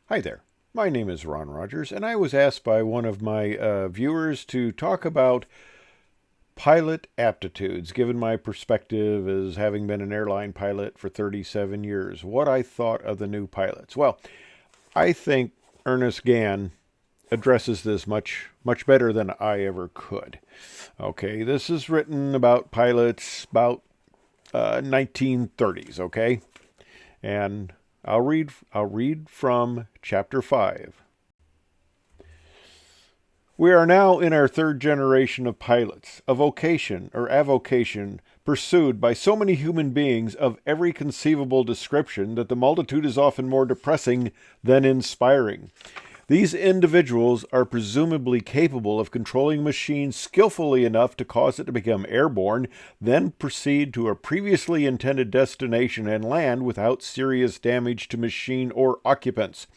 Hi there. My name is Ron Rogers, and I was asked by one of my viewers to talk about pilot aptitudes, given my perspective as having been an airline pilot for 37 years, what I thought of the new pilots. Well, I think Ernest Gann addresses this much better than I ever could. Okay, this is written about pilots about 1930s, okay? And I'll read from chapter 5. We are now in our third generation of pilots, a vocation or avocation pursued by so many human beings of every conceivable description that the multitude is often more depressing than inspiring. These individuals are presumably capable of controlling machines skillfully enough to cause it to become airborne, then proceed to a previously intended destination and land without serious damage to machine or occupants.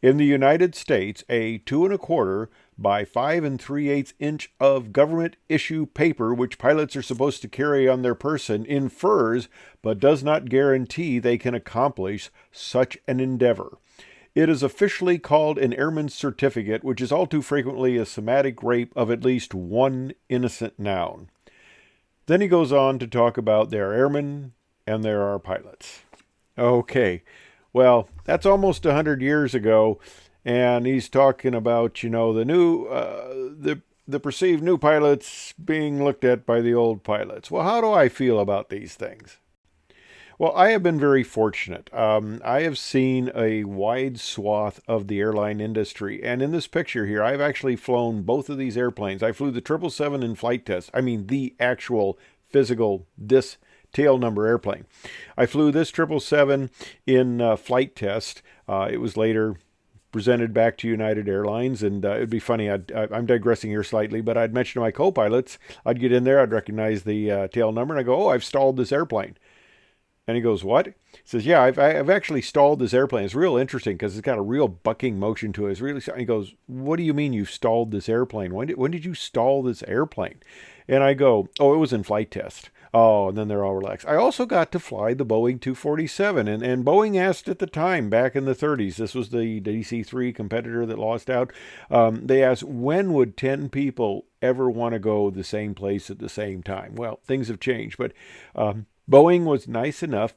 In the United States, a 2¼ by 5 3/8 inch of government issue paper which pilots are supposed to carry on their person infers, but does not guarantee they can accomplish such an endeavor. It is officially called an airman's certificate, which is all too frequently a semantic rape of at least one innocent noun. Then he goes on to talk about there are airmen and there are pilots. Okay, well, that's almost 100 years ago, and he's talking about, the new, the perceived new pilots being looked at by the old pilots. Well, how do I feel about these things? Well, I have been very fortunate. I have seen a wide swath of the airline industry. And in this picture here, I've actually flown both of these airplanes. I flew the 777 in flight test. I mean, the actual physical, this tail number airplane. I flew this 777 in flight test. It was later presented back to United Airlines, and it'd be funny. I'm digressing here slightly, but I'd mention to my co-pilots, I'd get in there, I'd recognize the tail number, and I go, "Oh, I've stalled this airplane." And he goes, "What?" He says, "Yeah, I've actually stalled this airplane. It's real interesting because it's got a real bucking motion to it. It's really." He goes, "What do you mean you've stalled this airplane? When did you stall this airplane?" And I go, "Oh, it was in flight test." Oh, and then they're all relaxed. I also got to fly the Boeing 247, and Boeing asked at the time, back in the 30s, this was the DC-3 competitor that lost out, they asked, when would 10 people ever want to go the same place at the same time? Well, things have changed, but Boeing was nice enough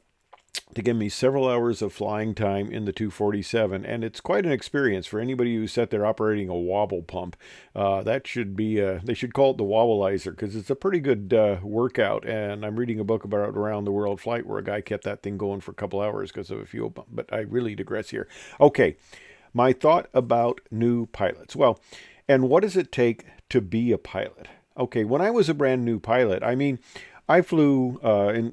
to give me several hours of flying time in the 247, and it's quite an experience for anybody who's sat there operating a wobble pump. That should be, they should call it the wobbleizer, because it's a pretty good workout, and I'm reading a book about around the world flight where a guy kept that thing going for a couple hours because of a fuel pump, but I really digress here. Okay, my thought about new pilots. Well, and what does it take to be a pilot? Okay, when I was a brand new pilot, I flew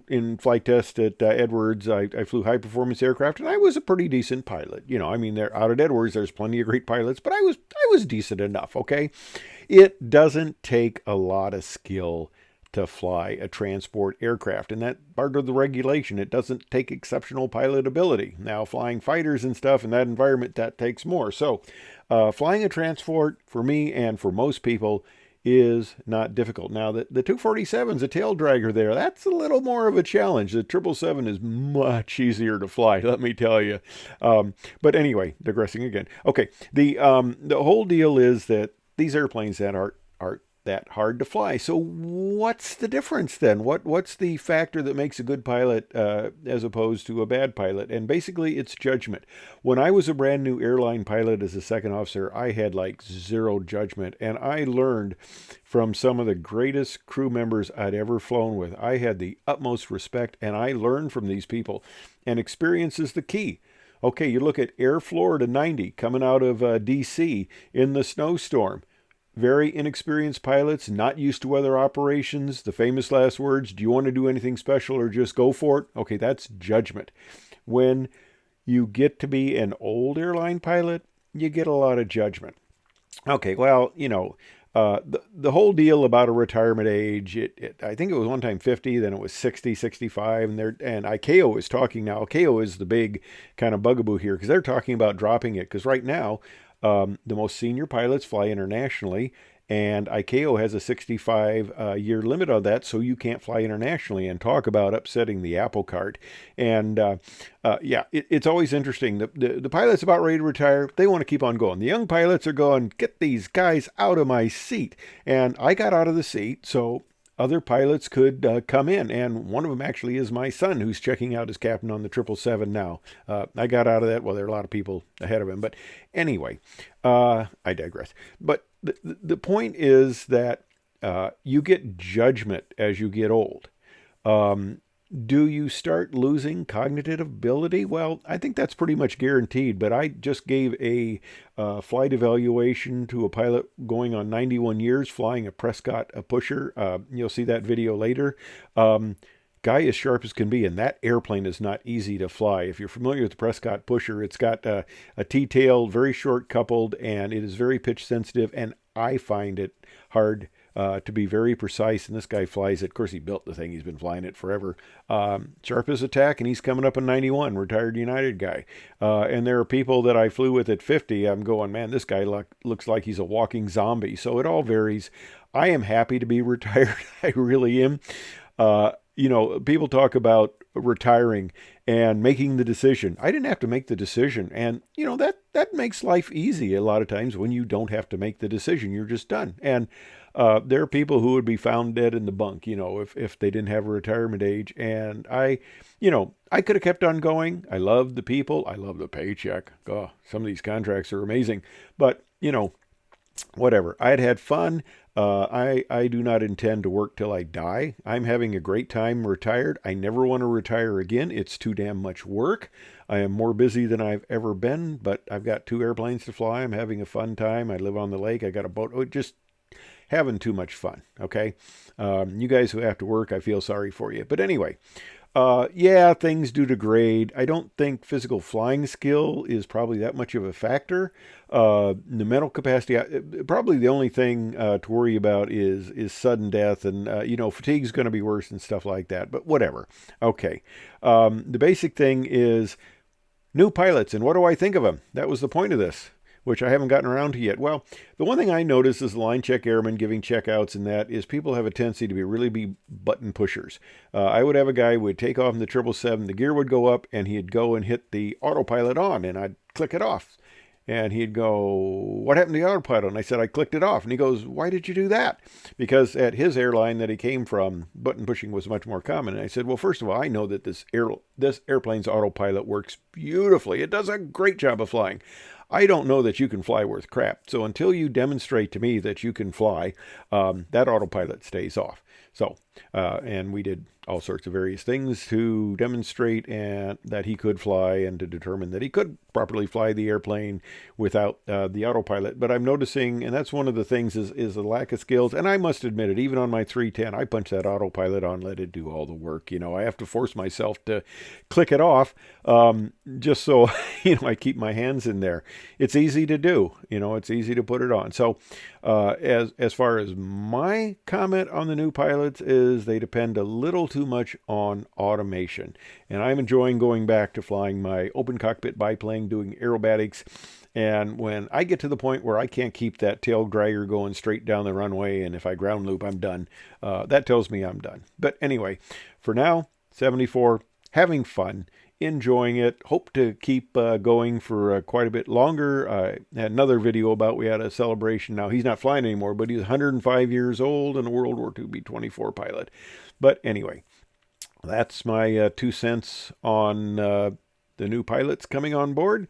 in flight test at Edwards. I flew high performance aircraft, and I was a pretty decent pilot. They're out at Edwards. There's plenty of great pilots, but I was decent enough. Okay, it doesn't take a lot of skill to fly a transport aircraft, and that part of the regulation. It doesn't take exceptional pilot ability. Now, flying fighters and stuff in that environment, that takes more. So, flying a transport for me and for most people is not difficult. Now, the 247's a tail dragger there. That's a little more of a challenge. The 777 is much easier to fly, let me tell you. But anyway, digressing again. Okay, the whole deal is that these airplanes that aren't that hard to fly. So what's the difference then? What's the factor that makes a good pilot as opposed to a bad pilot? And basically, it's judgment. When I was a brand new airline pilot as a second officer, I had like zero judgment, and I learned from some of the greatest crew members I'd ever flown with. I had the utmost respect, and I learned from these people. And experience is the key. Okay, you look at Air Florida 90 coming out of D.C. in the snowstorm. Very inexperienced pilots, not used to weather operations. The famous last words, "Do you want to do anything special or just go for it?" Okay, that's judgment. When you get to be an old airline pilot, you get a lot of judgment. Okay, well, the whole deal about a retirement age, I think it was one time 50, then it was 60, 65, and ICAO is talking now. ICAO is the big kind of bugaboo here because they're talking about dropping it because right now, the most senior pilots fly internationally, and ICAO has a 65-year limit on that, so you can't fly internationally. And talk about upsetting the apple cart. And yeah, it's always interesting. The pilot's about ready to retire. They want to keep on going. The young pilots are going, get these guys out of my seat. And I got out of the seat, so other pilots could come in, and one of them actually is my son, who's checking out as captain on the 777 now. I got out of that. Well, there are a lot of people ahead of him, but anyway, I digress. But the point is that you get judgment as you get old. Do you start losing cognitive ability? Well, I think that's pretty much guaranteed, but I just gave a flight evaluation to a pilot going on 91 years flying a Prescott a pusher. You'll see that video later. Guy as sharp as can be, and that airplane is not easy to fly. If you're familiar with the Prescott pusher, it's got a T-tail, very short coupled, and it is very pitch sensitive, and I find it hard to be very precise, and this guy flies it. Of course, he built the thing. He's been flying it forever. Sharp as a tack, and he's coming up in 91, retired United guy. And there are people that I flew with at 50. I'm going, man, this guy looks like he's a walking zombie. So it all varies. I am happy to be retired. I really am. You know, people talk about retiring and making the decision. I didn't have to make the decision. And, you know, that makes life easy a lot of times when you don't have to make the decision. You're just done. And there are people who would be found dead in the bunk, you know, if they didn't have a retirement age. And I could have kept on going. I love the people. I love the paycheck. Oh, some of these contracts are amazing. But, you know, whatever. I had fun. I do not intend to work till I die. I'm having a great time retired. I never want to retire again. It's too damn much work. I am more busy than I've ever been, but I've got 2 airplanes to fly. I'm having a fun time. I live on the lake. I got a boat. Just having too much fun. Okay. You guys who have to work, I feel sorry for you. But anyway, yeah, things do degrade. I don't think physical flying skill is probably that much of a factor. The mental capacity, probably the only thing to worry about is sudden death, and fatigue's going to be worse and stuff like that. But whatever. Okay. The basic thing is new pilots, and what do I think of them? That was the point of this, which I haven't gotten around to yet. Well, the one thing I notice is line check airmen giving checkouts, and that is people have a tendency to really be button pushers. I would have a guy who would take off in the 777, the gear would go up, and he'd go and hit the autopilot on, and I'd click it off. And he'd go, what happened to the autopilot? And I said, I clicked it off. And he goes, why did you do that? Because at his airline that he came from, button pushing was much more common. And I said, well, first of all, I know that this airplane's autopilot works beautifully. It does a great job of flying. I don't know that you can fly worth crap. So until you demonstrate to me that you can fly, that autopilot stays off. So, and we did all sorts of various things to demonstrate that he could fly and to determine that he could properly fly the airplane without the autopilot. But I'm noticing, and that's one of the things, is a lack of skills. And I must admit it, even on my 310, I punch that autopilot on, let it do all the work. You know, I have to force myself to click it off just so, I keep my hands in there. It's easy to do. It's easy to put it on. So as far as my comment on the new pilots is they depend a little too much on automation. And I'm enjoying going back to flying my open cockpit biplane, doing aerobatics. And when I get to the point where I can't keep that tail dragger going straight down the runway, and if I ground loop, I'm done, that tells me I'm done. But anyway, for now, 74, having fun, enjoying it. Hope to keep going for quite a bit longer. I had another video about, we had a celebration. Now, he's not flying anymore, but he's 105 years old and a World War II B-24 pilot. But anyway, that's my 2 cents on the new pilots coming on board.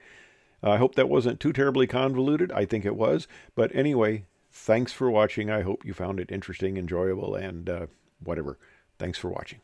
I hope that wasn't too terribly convoluted. I think it was. But anyway, thanks for watching. I hope you found it interesting, enjoyable, and whatever. Thanks for watching.